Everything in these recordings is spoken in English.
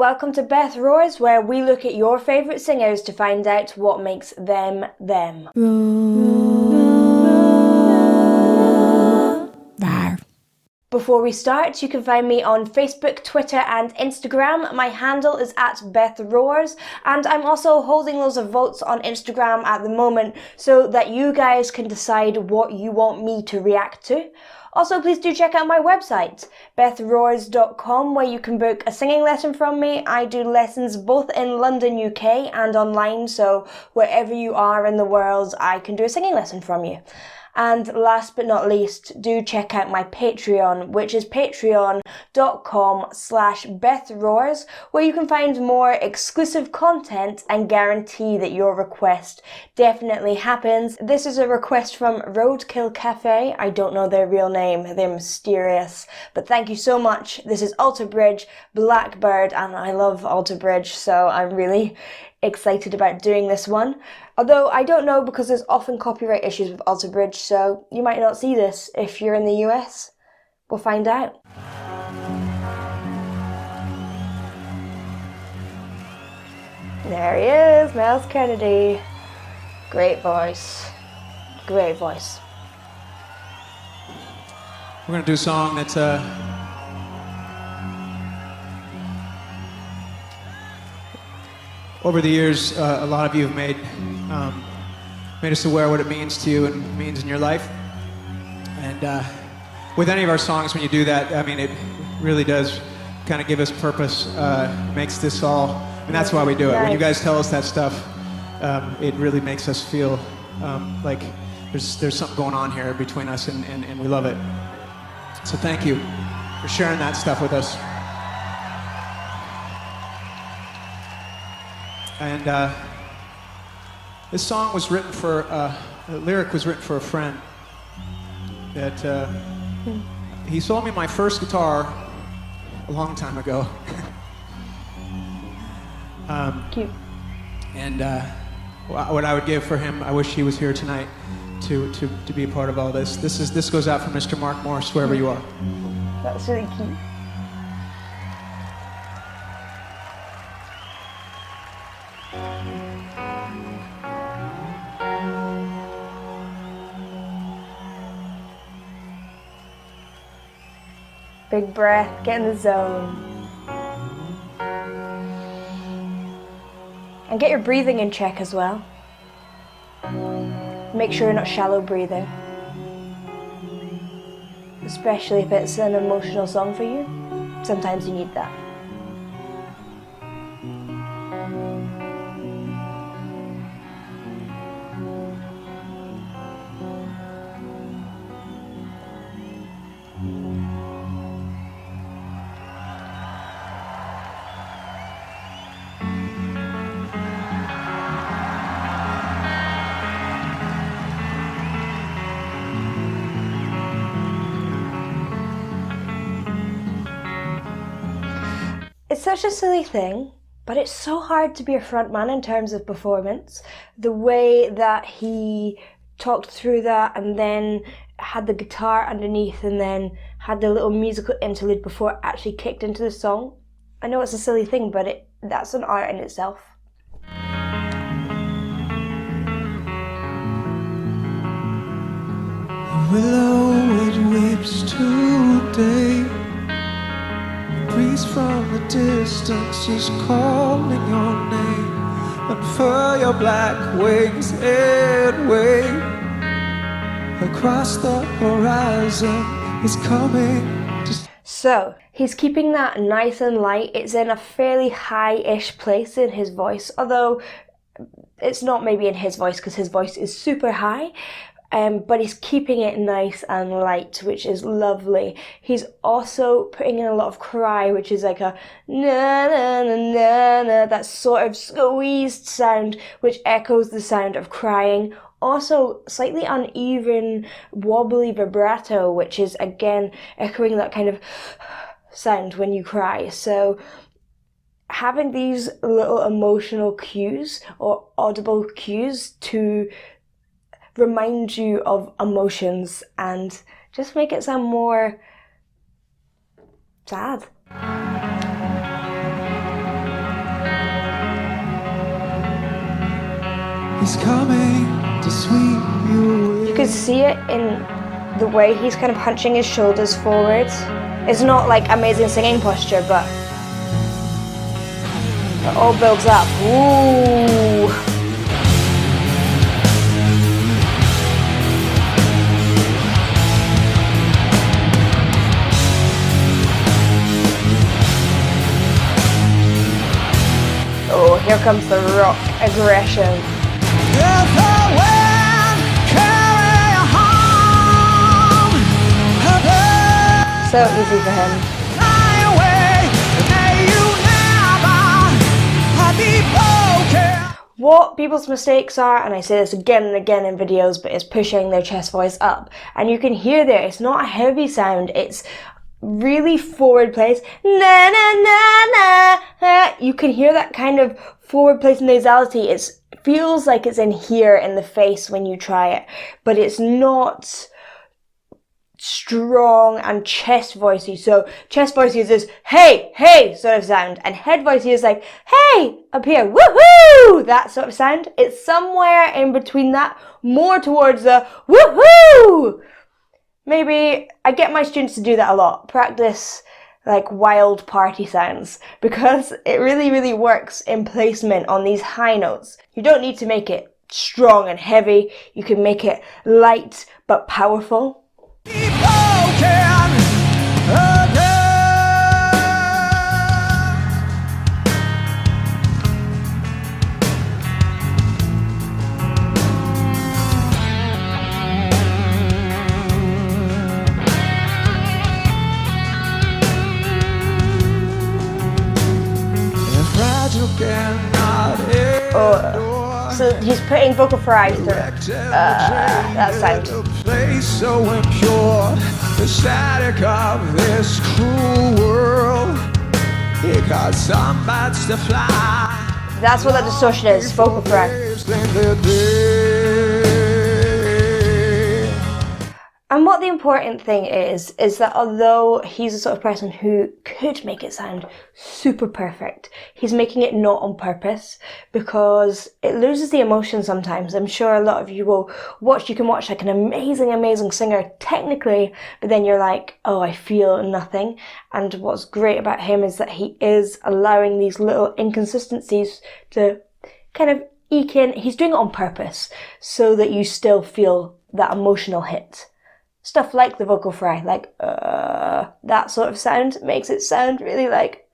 welcome to Beth Roars, where we look at your favourite singers to find out what makes them them. Before we start, you can find me on Facebook, Twitter and Instagram. My handle is @BethRoars, and I'm also holding loads of votes on Instagram at the moment so that you guys can decide what you want me to react to. Also, please do check out my website, bethroars.com, where you can book a singing lesson from me. I do lessons both in London, UK and online, so wherever you are in the world, I can do a singing lesson from you. And last but not least, do check out my Patreon, which is patreon.com/BethRoars, where you can find more exclusive content and guarantee that your request definitely happens. This is a request from Roadkill Cafe. I don't know their real name, they're mysterious, but thank you so much. This is Alter Bridge, Blackbird, and I love Alter Bridge, so I'm really excited about doing this one. Although I don't know, because there's often copyright issues with Alter Bridge, so you might not see this if you're in the US. We'll find out. There he is, Miles Kennedy. Great voice. Great voice. We're going to do a song that's over the years, a lot of you have made us aware of what it means to you and means in your life. And with any of our songs, when you do that, I mean, it really does kind of give us purpose, makes this all, and that's why we do it. When you guys tell us that stuff, it really makes us feel like there's something going on here between us, and we love it. So thank you for sharing that stuff with us. And this song was written for, the lyric was written for a friend that he sold me my first guitar a long time ago. Cute. And what I would give for him, I wish he was here tonight to be a part of all this. This goes out for Mr. Mark Morris, wherever you are. That's really cute. Big breath, get in the zone. And get your breathing in check as well. Make sure you're not shallow breathing. Especially if it's an emotional song for you. Sometimes you need that. It's such a silly thing, but it's so hard to be a frontman in terms of performance. The way that he talked through that and then had the guitar underneath and then had the little musical interlude before it actually kicked into the song. I know it's a silly thing, but that's an art in itself. Willow, it weeps today. Breeze from the distance is calling your name. Unfurl your black wings and wave. Across the horizon is coming. So, he's keeping that nice and light. It's in a fairly high-ish place in his voice, although it's not maybe in his voice because his voice is super high. But he's keeping it nice and light, which is lovely. He's also putting in a lot of cry, which is like a na na na na na, that sort of squeezed sound, which echoes the sound of crying. Also, slightly uneven, wobbly vibrato, which is again echoing that kind of sound when you cry. So, having these little emotional cues or audible cues to remind you of emotions and just make it sound more sad. He's coming to sweep you away. You can see it in the way he's kind of hunching his shoulders forward. It's not like amazing singing posture, but it all builds up. Ooh. Oh, here comes the rock aggression. If the wind carry you home, So easy for him. fly away, may you never be broken. What people's mistakes are, and I say this again and again in videos, but it's pushing their chest voice up. And you can hear there, it's not a heavy sound, it's really forward place. Na na na na. You can hear that kind of forward place nasality. It feels like it's in here in the face when you try it, but it's not strong and chest voicey. So chest voicey is this hey, hey sort of sound, and head voicey is like hey, up here, woohoo, that sort of sound. It's somewhere in between that, more towards the woohoo. Maybe I get my students to do that a lot. Practice like wild party sounds, because it really, really works in placement on these high notes. You don't need to make it strong and heavy. You can make it light but powerful. Be broken again. So he's putting vocal fry through that sound. Place so impure, the static of this cruel world. It got some birds to fly. That's what that distortion is, vocal fry. And what the important thing is that although he's the sort of person who could make it sound super perfect, he's making it not on purpose, because it loses the emotion sometimes. I'm sure a lot of you will you can watch like an amazing, amazing singer technically, but then you're like, oh, I feel nothing. And what's great about him is that he is allowing these little inconsistencies to kind of eke in. He's doing it on purpose so that you still feel that emotional hit. Stuff like the vocal fry, like that sort of sound makes it sound really like,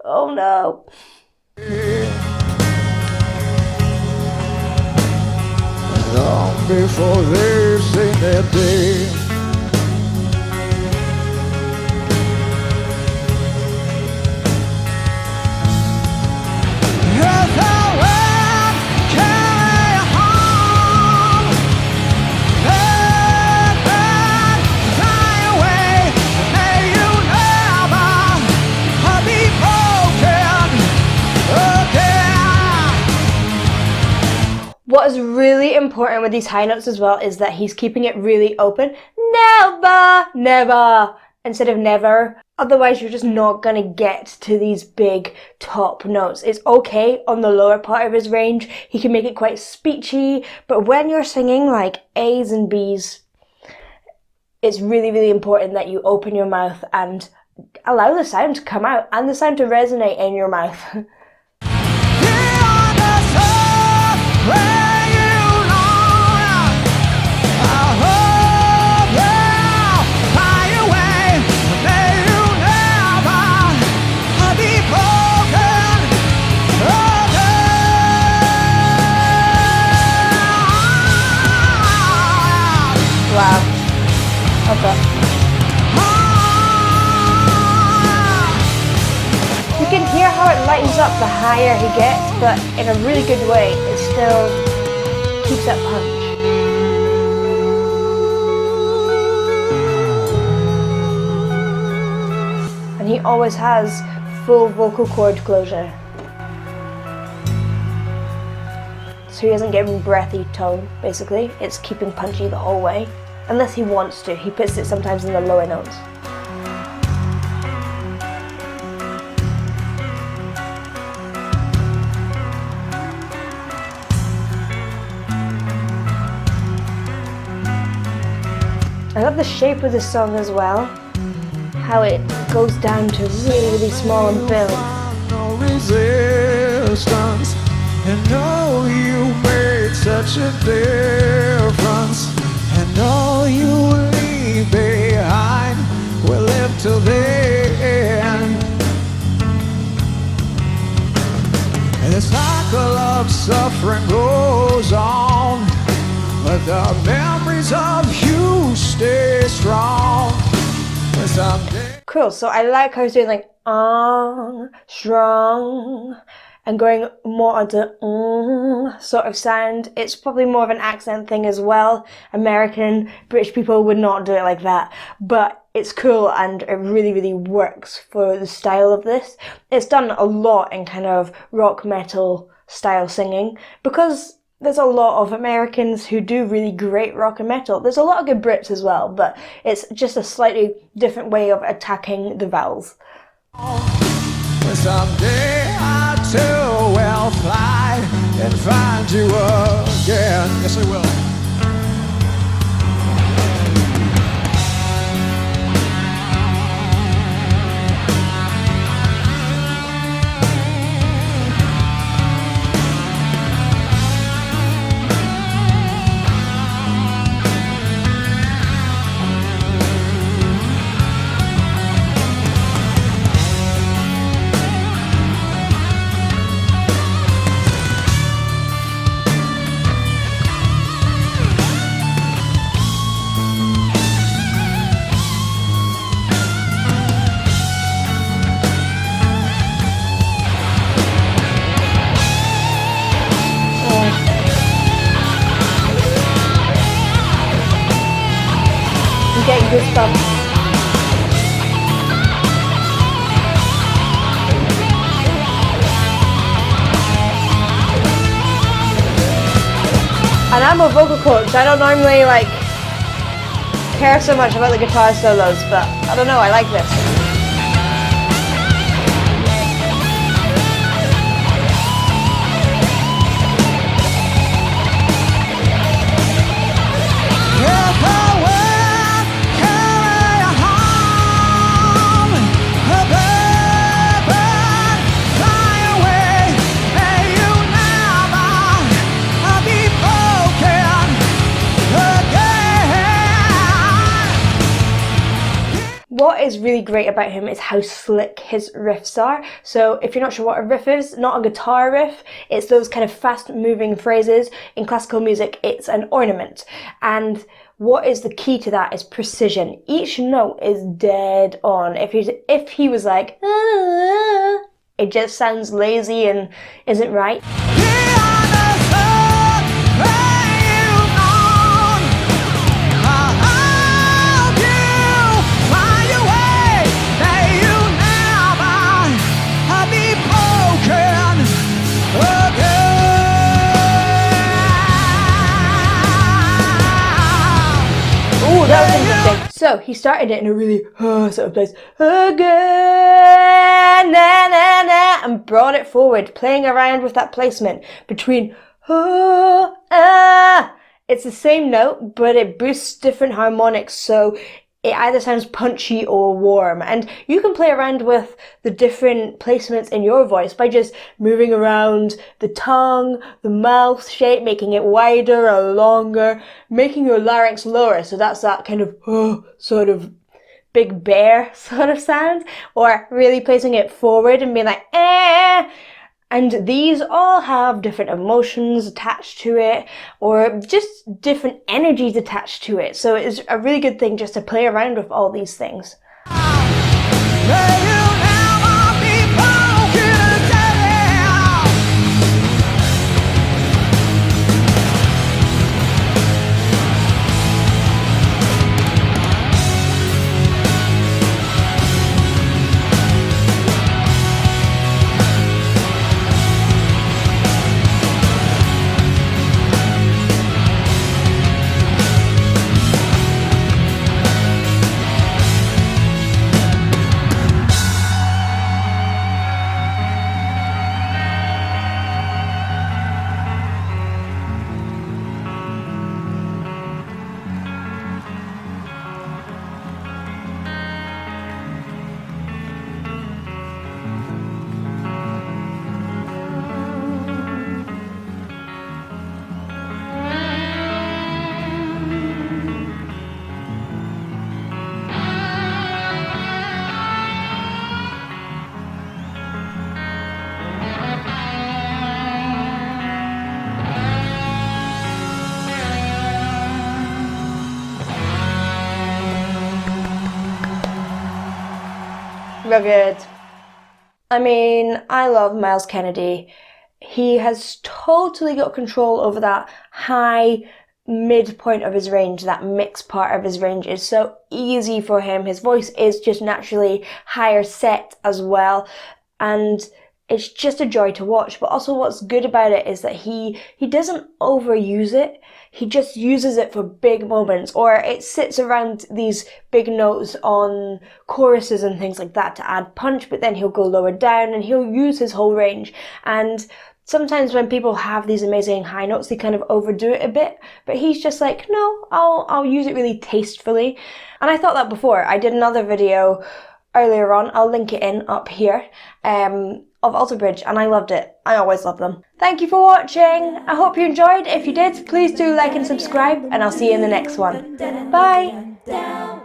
oh no. Long before they've seen their day. What is really important with these high notes as well is that he's keeping it really open. Never, never, instead of never. Otherwise, you're just not going to get to these big top notes. It's okay on the lower part of his range. He can make it quite speechy. But when you're singing like A's and B's, it's really, really important that you open your mouth and allow the sound to come out and the sound to resonate in your mouth. Wow. Okay. You can hear how it lightens up the higher he gets, but in a really good way. It still keeps that punch. And he always has full vocal cord closure. So he isn't getting breathy tone, basically. It's keeping punchy the whole way. Unless he wants to. He puts it sometimes in the lower notes. I love the shape of this song as well. How it goes down to really, really small and build. No resistance, and know you made such a difference, and all you leave behind will live till the end. And the cycle of suffering goes on, but the memories of you stay strong. And someday. Cool, so I like how he's doing like strong, and going more onto sort of sound. It's probably more of an accent thing as well. British people would not do it like that, but it's cool and it really, really works for the style of this. It's done a lot in kind of rock metal style singing, because there's a lot of Americans who do really great rock and metal. There's a lot of good Brits as well, but it's just a slightly different way of attacking the vowels. Someday I too will fly and find you again. Yes, I will. Getting goosebumps. And I'm a vocal coach. I don't normally care so much about the guitar solos, but I don't know, I like this. What is really great about him is how slick his riffs are. So if you're not sure what a riff is, not a guitar riff, it's those kind of fast moving phrases. In classical music, it's an ornament. And what is the key to that is precision. Each note is dead on. If he was like, it just sounds lazy and isn't right. That was interesting. So he started it in a really sort of place, again, na, na, na, and brought it forward, playing around with that placement between It's the same note, but it boosts different harmonics, so it either sounds punchy or warm. And you can play around with the different placements in your voice by just moving around the tongue, the mouth shape, making it wider or longer, making your larynx lower. So that's that kind of sort of big bear sort of sound, or really placing it forward and being like, eh. And these all have different emotions attached to it, or just different energies attached to it. So it's a really good thing just to play around with all these things. mega good. I mean, I love Miles Kennedy. He has totally got control over that high midpoint of his range. That mixed part of his range is so easy for him. His voice is just naturally higher set as well, and it's just a joy to watch. But also what's good about it is that he doesn't overuse it. He just uses it for big moments, or it sits around these big notes on choruses and things like that to add punch, but then he'll go lower down and he'll use his whole range. And sometimes when people have these amazing high notes, they kind of overdo it a bit, but he's just like, no, I'll use it really tastefully. And I thought that before. I did another video earlier on, I'll link it in up here, of Alter Bridge, and I loved it. I always love them. Thank you for watching. I hope you enjoyed. If you did, please do like and subscribe, and I'll see you in the next one. Bye.